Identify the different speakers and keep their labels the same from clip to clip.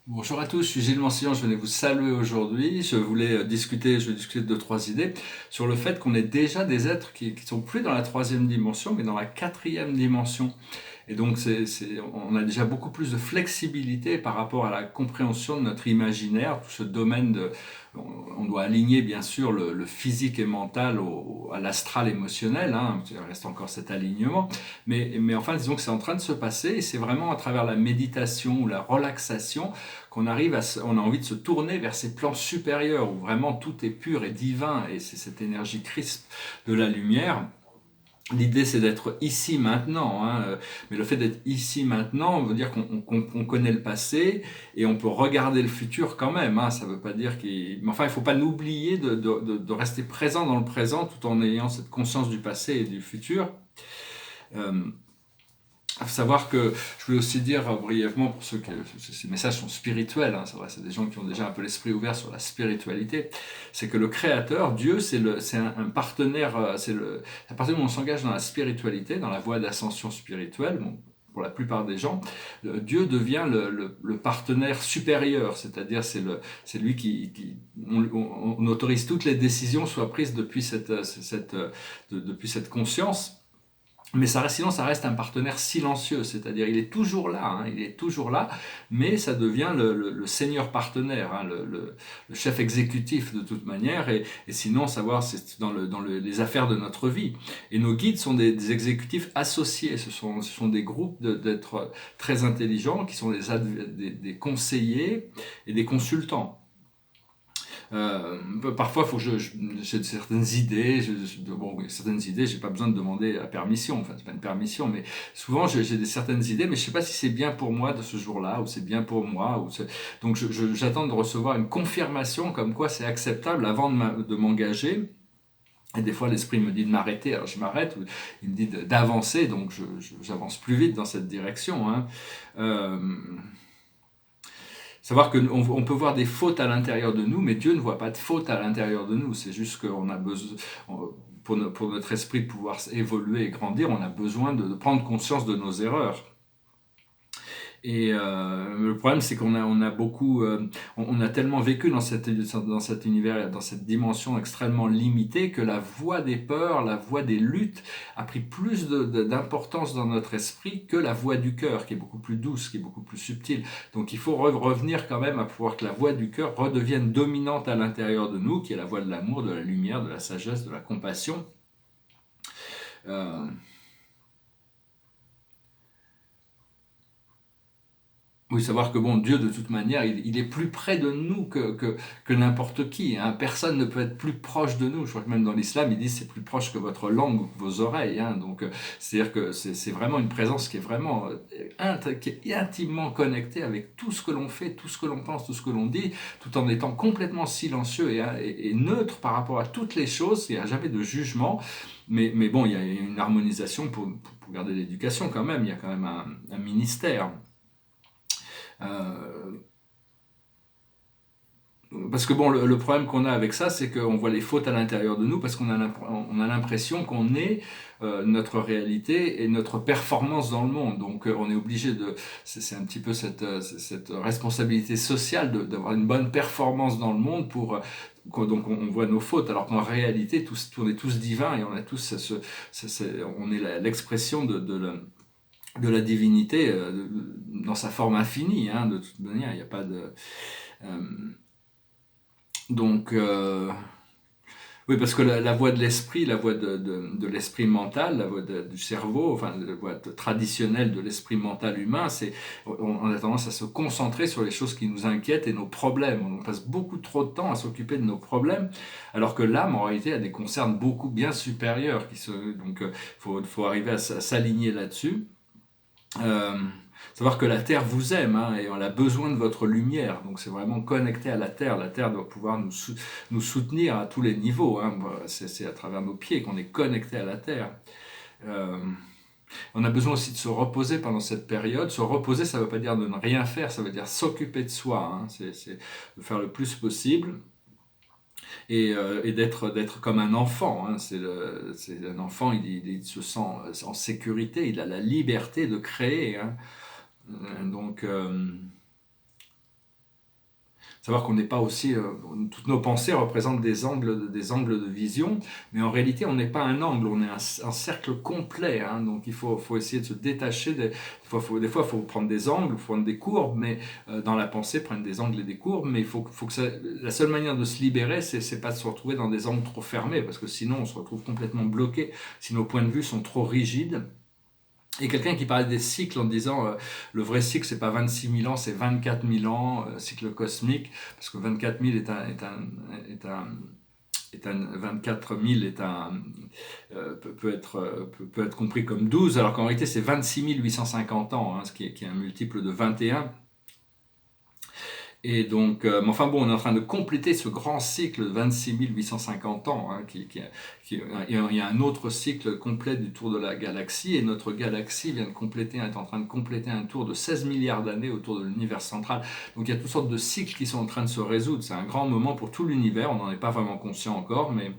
Speaker 1: Bonjour à tous, je suis Gilles Mansillon, je venais vous saluer aujourd'hui. Je vais discuter de deux, trois idées sur le fait qu'on est déjà des êtres qui sont plus dans la troisième dimension, mais dans la quatrième dimension. Et donc, on a déjà beaucoup plus de flexibilité par rapport à la compréhension de notre imaginaire, tout ce domaine on doit aligner bien sûr le physique et mental à l'astral émotionnel, hein, il reste encore cet alignement, mais enfin, disons que c'est en train de se passer et c'est vraiment à travers la méditation ou la relaxation on a envie de se tourner vers ces plans supérieurs où vraiment tout est pur et divin et c'est cette énergie crispe de la lumière. L'idée, c'est d'être ici maintenant, hein, mais le fait d'être ici maintenant veut dire qu'on connaît le passé et on peut regarder le futur quand même. Hein, ça veut pas dire mais enfin, il faut pas l'oublier de rester présent dans le présent tout en ayant cette conscience du passé et du futur. Euh, À savoir que je voulais aussi dire brièvement pour ceux que ces messages sont spirituels, hein, c'est vrai, c'est des gens qui ont déjà un peu l'esprit ouvert sur la spiritualité, c'est que le créateur, Dieu, c'est un partenaire, à partir du moment où on s'engage dans la spiritualité, dans la voie d'ascension spirituelle, bon, pour la plupart des gens, Dieu devient le partenaire supérieur, c'est-à-dire c'est lui on autorise toutes les décisions soient prises depuis cette conscience. Mais sinon, ça reste un partenaire silencieux, c'est-à-dire il est toujours là, hein, il est toujours là, mais ça devient le senior partenaire, hein, le chef exécutif de toute manière, et sinon, savoir, c'est les affaires de notre vie. Et nos guides sont des exécutifs associés, ce sont des groupes d'êtres très intelligents qui sont des conseillers et des consultants. Parfois, faut que j'ai certaines idées. Certaines idées, j'ai pas besoin de demander la permission. Enfin, c'est pas une permission, mais souvent j'ai certaines idées, mais je sais pas si c'est bien pour moi de ce jour-là ou c'est bien pour moi. Donc, j'attends de recevoir une confirmation comme quoi c'est acceptable avant de m'engager. Et des fois, l'esprit me dit de m'arrêter, alors je m'arrête. Ou il me dit d'avancer, donc j'avance plus vite dans cette direction. Hein. Euh, Savoir qu'on peut voir des fautes à l'intérieur de nous, mais Dieu ne voit pas de fautes à l'intérieur de nous. C'est juste qu'on a besoin, pour notre esprit de pouvoir évoluer et grandir, on a besoin de prendre conscience de nos erreurs. Et le problème, c'est on a beaucoup, on a tellement vécu dans cet univers, dans cette dimension extrêmement limitée, que la voix des peurs, la voix des luttes, a pris plus d'importance dans notre esprit que la voix du cœur, qui est beaucoup plus douce, qui est beaucoup plus subtile. Donc il faut revenir quand même à pouvoir que la voix du cœur redevienne dominante à l'intérieur de nous, qui est la voix de l'amour, de la lumière, de la sagesse, de la compassion. Euh, Oui, savoir que bon, Dieu, de toute manière, il est plus près de nous que n'importe qui. Hein. Personne ne peut être plus proche de nous. Je crois que même dans l'islam, ils disent c'est plus proche que votre langue ou que vos oreilles. Hein. Donc, c'est-à-dire que c'est vraiment une présence qui est vraiment qui est intimement connectée avec tout ce que l'on fait, tout ce que l'on pense, tout ce que l'on dit, tout en étant complètement silencieux et neutre par rapport à toutes les choses. Il n'y a jamais de jugement. Mais bon, il y a une harmonisation pour garder l'éducation quand même. Il y a quand même un ministère. Euh, Parce que bon, le problème qu'on a avec ça, c'est qu'on voit les fautes à l'intérieur de nous, parce on a l'impression qu'on est notre réalité et notre performance dans le monde. Donc on est obligé c'est un petit peu cette responsabilité sociale d'avoir une bonne performance dans le monde donc on voit nos fautes, alors qu'en réalité, on est tous divins et on a tous on est l'expression de la divinité dans sa forme infinie. Hein, de toute manière, il n'y a pas de euh, donc, oui, parce que la voie de l'esprit, la voie de l'esprit mental, la voie du cerveau, enfin, la voie traditionnelle de l'esprit mental humain, on a tendance à se concentrer sur les choses qui nous inquiètent et nos problèmes. On passe beaucoup trop de temps à s'occuper de nos problèmes, alors que l'âme, en réalité, a des concerns beaucoup bien supérieurs. Donc, faut arriver à s'aligner là-dessus. Euh, Savoir que la Terre vous aime, hein, et elle a besoin de votre lumière. Donc c'est vraiment connecté à la Terre. La Terre doit pouvoir nous soutenir à tous les niveaux. Hein. C'est à travers nos pieds qu'on est connecté à la Terre. Euh, on a besoin aussi de se reposer pendant cette période. Se reposer, ça ne veut pas dire de ne rien faire, ça veut dire s'occuper de soi. Hein. C'est de faire le plus possible et d'être comme un enfant. Hein. C'est un enfant, il se sent en sécurité, il a la liberté de créer. Hein. Donc, Savoir qu'on n'est pas aussi, toutes nos pensées représentent des angles de vision, mais en réalité on n'est pas un angle, on est un cercle complet, hein, donc faut essayer de se détacher, des fois il faut prendre des angles, faut prendre des courbes, mais dans la pensée prendre des angles et des courbes, mais il faut que la seule manière de se libérer, c'est pas de se retrouver dans des angles trop fermés, parce que sinon on se retrouve complètement bloqué, si nos points de vue sont trop rigides. Et quelqu'un qui parlait des cycles en disant le vrai cycle c'est pas 26 000 ans, c'est 24 000 ans, cycle cosmique, parce que 24 000 24 000 peut être compris comme 12, alors qu'en réalité c'est 26 850 ans, hein, ce qui est un multiple de 21. Et donc, enfin bon, on est en train de compléter ce grand cycle de 26 850 ans, hein, il y a un autre cycle complet du tour de la galaxie, et notre galaxie est en train de compléter un tour de 16 milliards d'années autour de l'univers central. Donc il y a toutes sortes de cycles qui sont en train de se résoudre. C'est un grand moment pour tout l'univers, on n'en est pas vraiment conscient encore, mais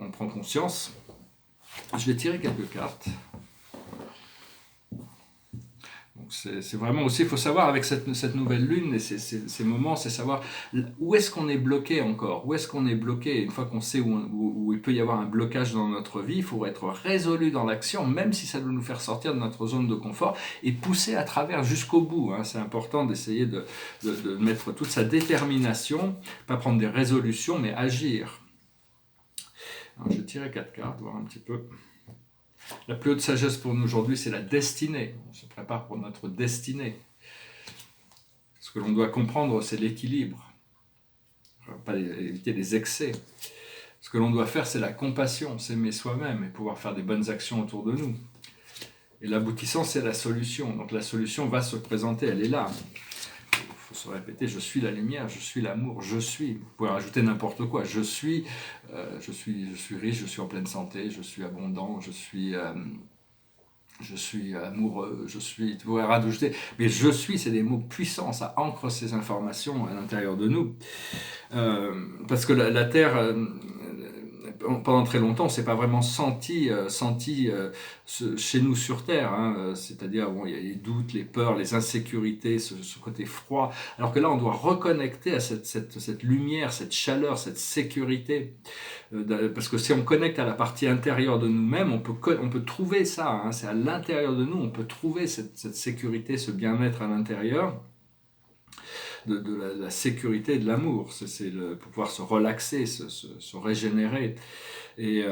Speaker 1: on prend conscience. Je vais tirer quelques cartes. C'est vraiment aussi, il faut savoir avec cette nouvelle lune et ces moments, c'est savoir où est-ce qu'on est bloqué encore, où est-ce qu'on est bloqué. Une fois qu'on sait où il peut y avoir un blocage dans notre vie, il faut être résolu dans l'action, même si ça doit nous faire sortir de notre zone de confort et pousser à travers jusqu'au bout. Hein. C'est important d'essayer de mettre toute sa détermination, pas prendre des résolutions, mais agir. Alors, je vais tirer 4 cartes, voir un petit peu. La plus haute sagesse pour nous aujourd'hui, c'est la destinée. On se prépare pour notre destinée. Ce que l'on doit comprendre, c'est l'équilibre. Pas éviter les excès. Ce que l'on doit faire, c'est la compassion, s'aimer soi-même et pouvoir faire des bonnes actions autour de nous. Et l'aboutissant, c'est la solution. Donc la solution va se présenter, elle est là. Il faut se répéter, je suis la lumière, je suis l'amour, je suis. Vous pouvez rajouter n'importe quoi. Je suis riche, je suis en pleine santé, je suis abondant, je suis amoureux, vous pouvez rajouter. Mais je suis, c'est des mots puissants, ça ancre ces informations à l'intérieur de nous. Parce que la Terre, pendant très longtemps, on ne s'est pas vraiment senti chez nous sur Terre, hein, c'est-à-dire bon, il y a les doutes, les peurs, les insécurités, ce côté froid, alors que là on doit reconnecter à cette lumière, cette chaleur, cette sécurité, parce que si on connecte à la partie intérieure de nous-mêmes, on peut trouver ça, hein, c'est à l'intérieur de nous, on peut trouver cette sécurité, ce bien-être à l'intérieur, de la sécurité et de l'amour, c'est pour pouvoir se relaxer, se régénérer. Et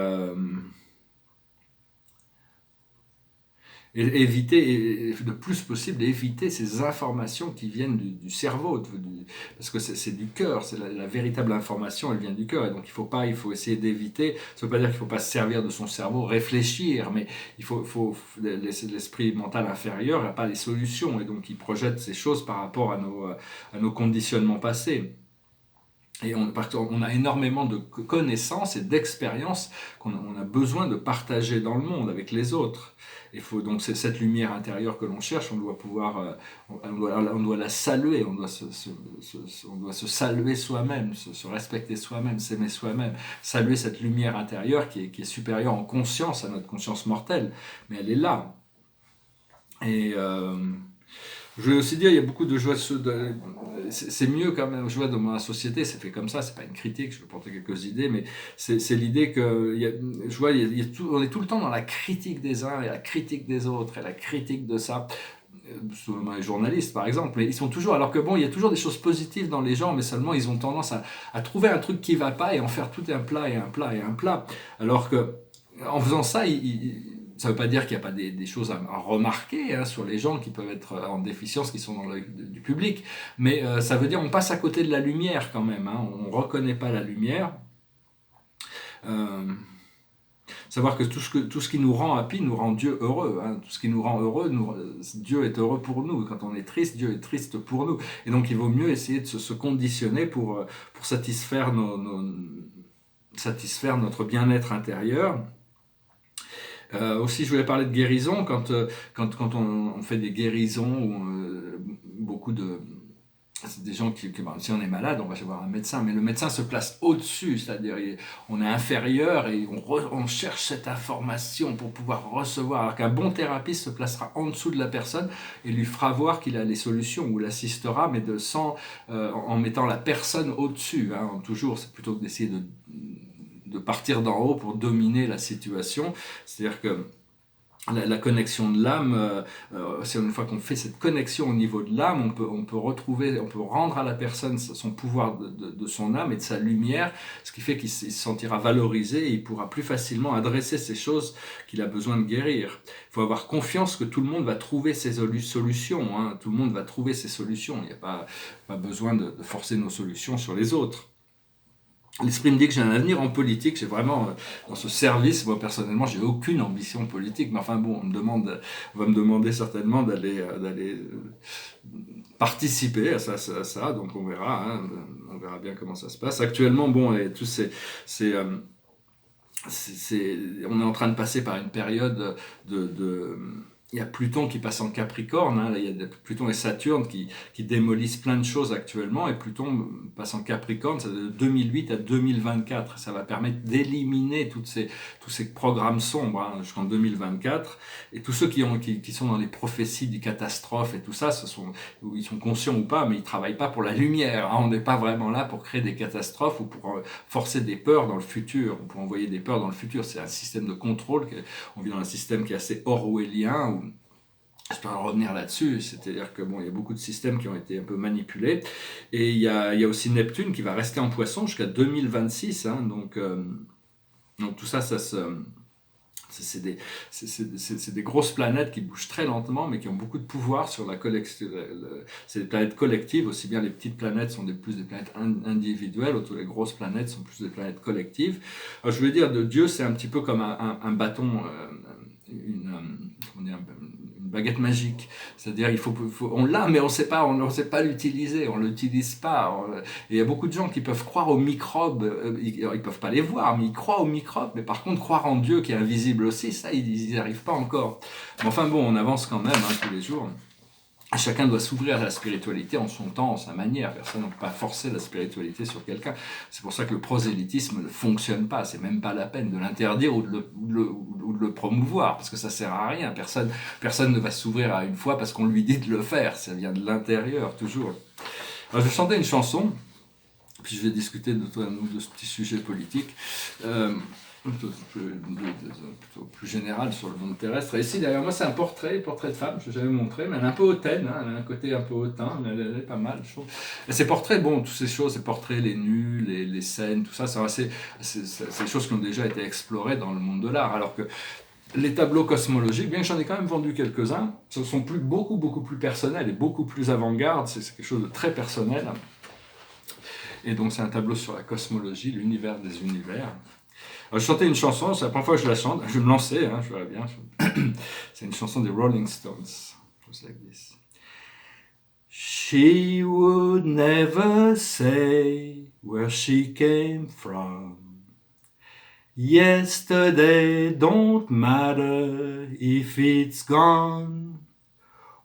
Speaker 1: éviter, le plus possible, éviter ces informations qui viennent du cerveau, parce que c'est du cœur, c'est la véritable information, elle vient du cœur, et donc il faut essayer d'éviter. Ça ne veut pas dire qu'il ne faut pas se servir de son cerveau, réfléchir, mais l'esprit mental inférieur n'a pas les solutions, et donc il projette ces choses par rapport à nos conditionnements passés. Et on a énormément de connaissances et d'expériences qu'on a besoin de partager dans le monde avec les autres. Il faut donc cette lumière intérieure que l'on cherche, on doit la saluer, on doit se saluer soi-même, se respecter soi-même, s'aimer soi-même, saluer cette lumière intérieure qui est supérieure en conscience à notre conscience mortelle, mais elle est là. Et je veux aussi dire, il y a beaucoup de joie, c'est mieux quand même, je vois dans ma société, c'est fait comme ça, c'est pas une critique, je vais porter quelques idées, mais c'est l'idée que, je vois, on est tout le temps dans la critique des uns et la critique des autres et la critique de ça, selon les journalistes par exemple, mais ils sont toujours, alors que bon, il y a toujours des choses positives dans les gens, mais seulement ils ont tendance à trouver un truc qui va pas et en faire tout un plat et un plat et un plat, alors que en faisant ça, ça ne veut pas dire qu'il n'y a pas des choses à remarquer, hein, sur les gens qui peuvent être en déficience, qui sont dans l'œil du public, mais ça veut dire qu'on passe à côté de la lumière quand même, hein, on ne reconnaît pas la lumière. Savoir que tout ce qui nous rend happy nous rend Dieu heureux, hein. Tout ce qui nous rend heureux, Dieu est heureux pour nous. Quand on est triste, Dieu est triste pour nous. Et donc il vaut mieux essayer de se conditionner pour satisfaire notre bien-être intérieur. Aussi, je voulais parler de guérison. Quand on fait des guérisons, beaucoup de c'est des gens si on est malade, on va chez voir un médecin, mais le médecin se place au-dessus, c'est-à-dire on est inférieur et on cherche cette information pour pouvoir recevoir, alors qu'un bon thérapeute se placera en dessous de la personne et lui fera voir qu'il a les solutions ou l'assistera, mais en mettant la personne au-dessus. Hein. Toujours, c'est plutôt que d'essayer de partir d'en haut pour dominer la situation, c'est-à-dire que la connexion de l'âme, c'est une fois qu'on fait cette connexion au niveau de l'âme, on peut rendre à la personne son pouvoir de son âme et de sa lumière, ce qui fait qu'il se sentira valorisé et il pourra plus facilement adresser ces choses qu'il a besoin de guérir. Il faut avoir confiance que tout le monde va trouver ses solutions, hein. Tout le monde va trouver ses solutions, il n'y a pas besoin de forcer nos solutions sur les autres. L'esprit me dit que j'ai un avenir en politique, j'ai vraiment, dans ce service, moi personnellement, j'ai aucune ambition politique, mais enfin bon, on va me demander certainement d'aller participer à ça, donc on verra, hein, on verra bien comment ça se passe. Actuellement, bon, et tous on est en train de passer par une période il y a Pluton qui passe en Capricorne, hein, là, il y a Pluton et Saturne qui démolissent plein de choses actuellement, et Pluton passe en Capricorne, c'est de 2008 à 2024. Ça va permettre d'éliminer tous ces programmes sombres, hein, jusqu'en 2024. Et tous ceux qui sont dans les prophéties des catastrophes et tout ça, ils sont conscients ou pas, mais ils travaillent pas pour la lumière. Hein. On n'est pas vraiment là pour créer des catastrophes ou pour forcer des peurs dans le futur, ou pour envoyer des peurs dans le futur. C'est un système de contrôle. On vit dans un système qui est assez orwellien, où je peux en revenir là-dessus, c'est-à-dire que bon, il y a beaucoup de systèmes qui ont été un peu manipulés, et il y a aussi Neptune qui va rester en Poisson jusqu'à 2026, hein, donc tout ça, c'est des grosses planètes qui bougent très lentement, mais qui ont beaucoup de pouvoir sur la collection. C'est des planètes collectives, aussi bien les petites planètes sont plus des planètes individuelles, autant les grosses planètes sont plus des planètes collectives. Alors, je veux dire, de Dieu, c'est un petit peu comme un bâton, une baguette magique, c'est-à-dire on l'a, mais on ne sait pas l'utiliser, on l'utilise pas. Et il y a beaucoup de gens qui peuvent croire aux microbes, ils peuvent pas les voir, mais ils croient aux microbes. Mais par contre, croire en Dieu qui est invisible aussi, ça, ils n'y arrivent pas encore. Mais enfin bon, on avance quand même, hein, tous les jours. Chacun doit s'ouvrir à la spiritualité en son temps, en sa manière. Personne ne peut pas forcer la spiritualité sur quelqu'un. C'est pour ça que le prosélytisme ne fonctionne pas. C'est même pas la peine de l'interdire ou de le promouvoir, parce que ça sert à rien. Personne ne va s'ouvrir à une foi parce qu'on lui dit de le faire. Ça vient de l'intérieur, toujours. Alors, je vais chanter une chanson, puis je vais discuter de ce petit sujet politique. Plutôt plus général sur le monde terrestre. Et ici, derrière moi, c'est un portrait de femme, je ne l'ai jamais montré, mais elle est un peu hautaine, hein, elle a un côté un peu hautain, mais elle est pas mal, je trouve. Et ces portraits, bon, toutes ces choses, ces portraits, les nus, les scènes, tout ça, c'est des choses qui ont déjà été explorées dans le monde de l'art, alors que les tableaux cosmologiques, bien que j'en ai quand même vendu quelques-uns, ce sont beaucoup plus personnels et beaucoup plus avant-garde, c'est quelque chose de très personnel. Et donc, c'est un tableau sur la cosmologie, l'univers des univers. Alors, je chantais une chanson, c'est la première fois que je la chante, je vais me lancer, hein, je verrai bien. C'est une chanson des Rolling Stones, just like this. She would never say where she came from. Yesterday don't matter if it's gone.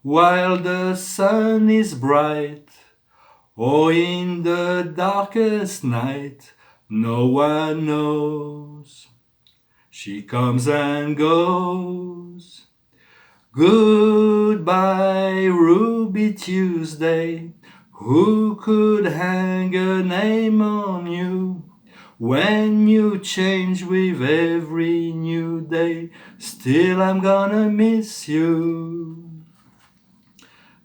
Speaker 1: While the sun is bright, or in the darkest night, no one knows. She comes and goes. Goodbye, Ruby Tuesday. Who could hang a name on you? When you change with every new day, still I'm gonna miss you.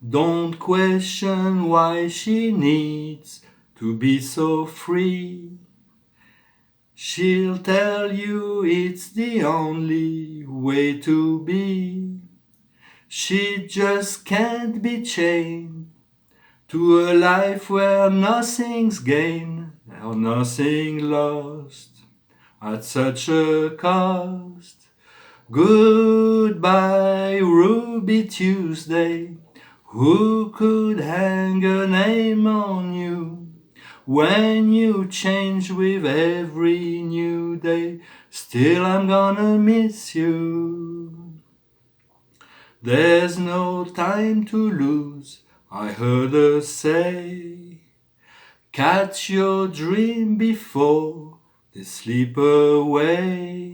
Speaker 1: Don't question why she needs to be so free. She'll tell you it's the only way to be. She just can't be chained to a life where nothing's gained or nothing lost at such a cost. Goodbye, Ruby Tuesday. Who could hang a name on you? When you change with every new day, still I'm gonna miss you. There's no time to lose, I heard her say, catch your dream before they slip away.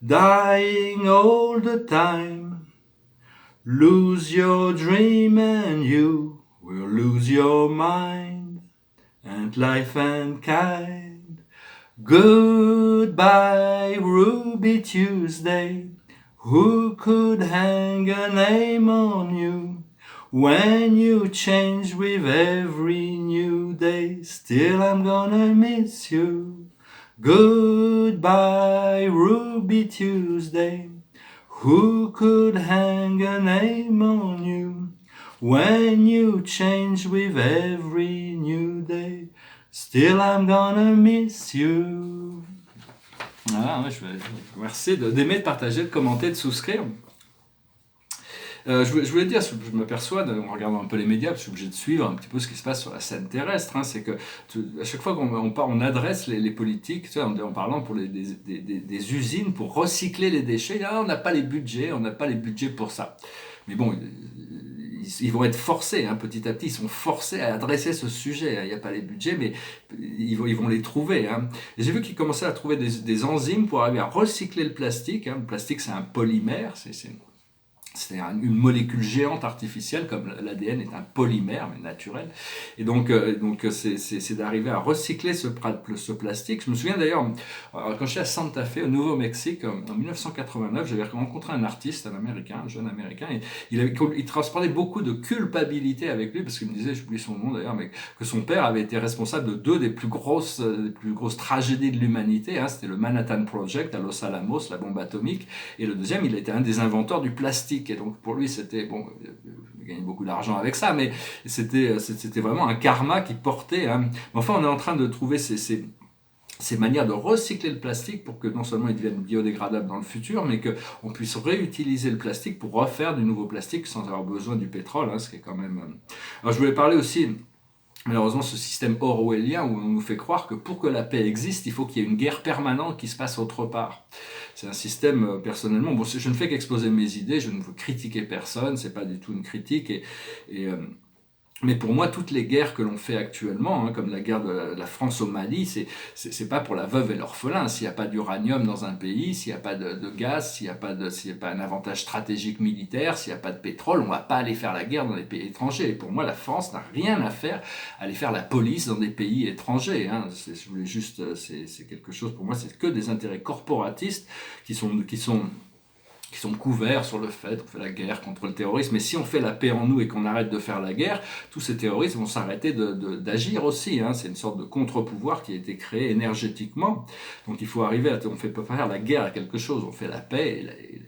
Speaker 1: Dying all the time, lose your dream and you will lose your mind and life and kind. Goodbye, Ruby Tuesday. Who could hang a name on you when you change with every new day? Still, I'm gonna miss you. Goodbye, Ruby Tuesday. Who could hang a name on you when you change with every new day? Still I'm gonna miss you. Voilà, merci d'aimer, de partager, de commenter, de souscrire. Je voulais dire, je m'aperçois, en regardant un peu les médias, parce que je suis obligé de suivre un petit peu ce qui se passe sur la scène terrestre, hein, c'est que à chaque fois on adresse les politiques, tu sais, en parlant pour des usines pour recycler les déchets, là, on n'a pas les budgets pour ça. Mais bon, ils vont être forcés, hein, petit à petit, ils sont forcés à adresser ce sujet. Il n'y a pas les budgets, mais ils vont les trouver. Hein. Et j'ai vu qu'ils commençaient à trouver des enzymes pour arriver à recycler le plastique. Hein. Le plastique, c'est un polymère, c'est une molécule géante artificielle, comme l'ADN est un polymère, mais naturel. Et donc c'est d'arriver à recycler ce plastique. Je me souviens d'ailleurs, quand je suis à Santa Fe, au Nouveau-Mexique, en 1989, j'avais rencontré un artiste, un jeune américain, et il transportait beaucoup de culpabilité avec lui, parce qu'il me disait, j'oublie son nom d'ailleurs, mais que son père avait été responsable de deux des plus grosses tragédies de l'humanité. Hein. C'était le Manhattan Project à Los Alamos, la bombe atomique, et le deuxième, il était un des inventeurs du plastique. Et donc pour lui c'était bon, il gagnait beaucoup d'argent avec ça, mais c'était vraiment un karma qui portait. Hein. Enfin, on est en train de trouver ces manières de recycler le plastique pour que non seulement il devienne biodégradable dans le futur, mais qu'on puisse réutiliser le plastique pour refaire du nouveau plastique sans avoir besoin du pétrole, hein, ce qui est quand même. Alors je voulais parler aussi. Malheureusement, ce système orwellien où on nous fait croire que pour que la paix existe, il faut qu'il y ait une guerre permanente qui se passe autre part. C'est un système, personnellement, bon, je ne fais qu'exposer mes idées, je ne veux critiquer personne, c'est pas du tout une critique, mais pour moi, toutes les guerres que l'on fait actuellement, hein, comme la guerre de la France au Mali, c'est pas pour la veuve et l'orphelin. S'il n'y a pas d'uranium dans un pays, s'il n'y a pas de gaz, s'il n'y a pas un avantage stratégique militaire, s'il n'y a pas de pétrole, on va pas aller faire la guerre dans des pays étrangers. Et pour moi, la France n'a rien à faire à aller faire la police dans des pays étrangers. Hein. Je voulais juste, c'est quelque chose, pour moi, c'est que des intérêts corporatistes qui sont couverts sur le fait qu'on fait la guerre contre le terrorisme. Mais si on fait la paix en nous et qu'on arrête de faire la guerre, tous ces terroristes vont s'arrêter d'agir aussi. Hein. C'est une sorte de contre-pouvoir qui a été créé énergétiquement. Donc il faut arriver on ne fait pas faire la guerre à quelque chose, on fait la paix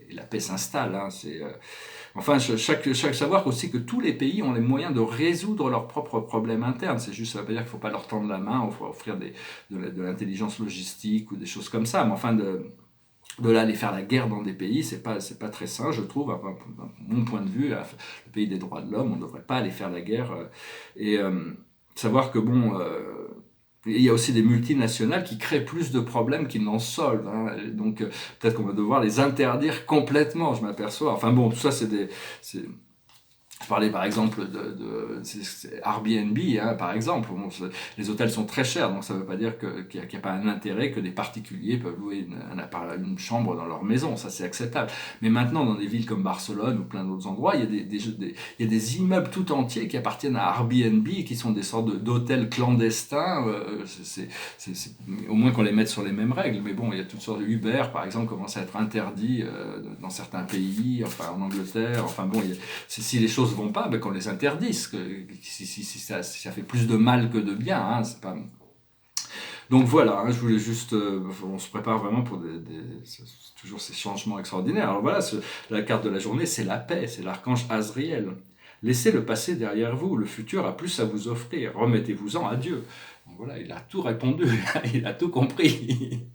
Speaker 1: et la paix s'installe. Hein. Enfin, savoir aussi que tous les pays ont les moyens de résoudre leurs propres problèmes internes. C'est juste, ça ne veut pas dire qu'il ne faut pas leur tendre la main, il faut offrir de l'intelligence logistique ou des choses comme ça. Mais enfin, de là aller faire la guerre dans des pays, c'est pas très sain, je trouve, à mon point de vue, le pays des droits de l'homme, on ne devrait pas aller faire la guerre. Savoir que bon, il y a aussi des multinationales qui créent plus de problèmes qu'ils n'en solvent. Hein. Donc peut-être qu'on va devoir les interdire complètement, je m'aperçois. Enfin bon, tout ça je parlais par exemple de Airbnb, hein, par exemple. Bon, les hôtels sont très chers, donc ça ne veut pas dire qu'il n'y a pas un intérêt que des particuliers peuvent louer une chambre dans leur maison, ça c'est acceptable. Mais maintenant, dans des villes comme Barcelone ou plein d'autres endroits, il y a des immeubles tout entiers qui appartiennent à Airbnb, qui sont des sortes d'hôtels clandestins. Au moins qu'on les mette sur les mêmes règles. Mais bon, il y a toutes sortes de Uber, par exemple, commence à être interdit dans certains pays, enfin en Angleterre. Enfin bon, si les choses vont pas, qu'on les interdise, si ça fait plus de mal que de bien, hein, c'est pas... Donc voilà, hein, je voulais juste, on se prépare vraiment pour toujours ces changements extraordinaires. Alors voilà, la carte de la journée, c'est la paix, c'est l'archange Azriel. Laissez le passé derrière vous, le futur a plus à vous offrir, remettez-vous-en à Dieu. Donc voilà, il a tout répondu, il a tout compris.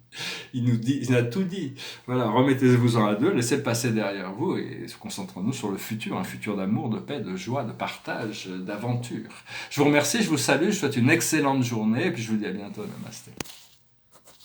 Speaker 1: Il a tout dit. Voilà, remettez-vous-en à Dieu, laissez le passé derrière vous et concentrons-nous sur le futur, un futur d'amour, de paix, de joie, de partage, d'aventure. Je vous remercie, je vous salue, je vous souhaite une excellente journée et puis je vous dis à bientôt. Namasté.